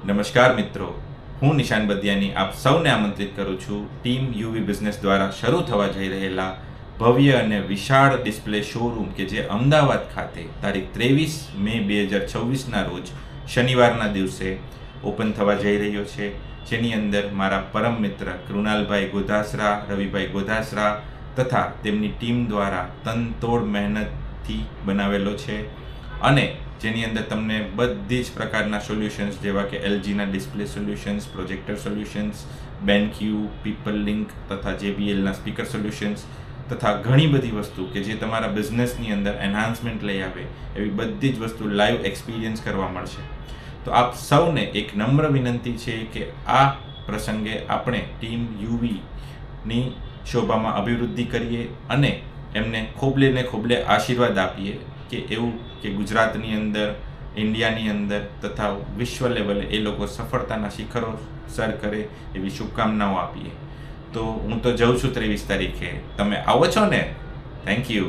નમસ્કાર મિત્રો, હું નિશાન બદિયાની આપ સૌને આમંત્રિત કરું છું ટીમ યુવી બિઝનેસ દ્વારા શરૂ થવા જઈ રહેલા ભવ્ય અને વિશાળ ડિસ્પ્લે શોરૂમ કે જે અમદાવાદ ખાતે તારીખ 23 મે 2026ના રોજ શનિવારના દિવસે ઓપન થવા જઈ રહ્યો છે, જેની અંદર મારા પરમ મિત્ર કૃણાલભાઈ ગોધાસરા, રવિભાઈ ગોધાસરા તથા તેમની ટીમ દ્વારા તનતોડ મહેનતથી બનાવેલો છે અને જેની અંદર તમને બધી જ પ્રકારના સોલ્યુશન્સ જેવા કે એલજીના display solutions, projector solutions, BenQ, people link તથા JBLના સ્પીકર સોલ્યુશન્સ તથા ઘણી બધી વસ્તુ કે જે તમારા બિઝનેસની અંદર એન્હાન્સમેન્ટ લઈ આવે એવી બધી જ વસ્તુ લાઈવ એક્સપિરિયન્સ કરવા મળશે. તો આપ સૌને એક નમ્ર વિનંતી છે કે આ પ્રસંગે આપણે ટીમ યુવીની શોભામાં અભિવૃદ્ધિ કરીએ અને એમને ખોબલે ને ખોબલે આશીર્વાદ આપીએ કે એવું કે ગુજરાતની અંદર, ઇન્ડિયાની અંદર તથા વિશ્વ લેવલે એ લોકો સફળતાના શિખરો સર કરે એવી શુભકામનાઓ આપીએ. તો હું તો જઉં છું 23 તારીખે. તમે આવો છો ને? Thank you.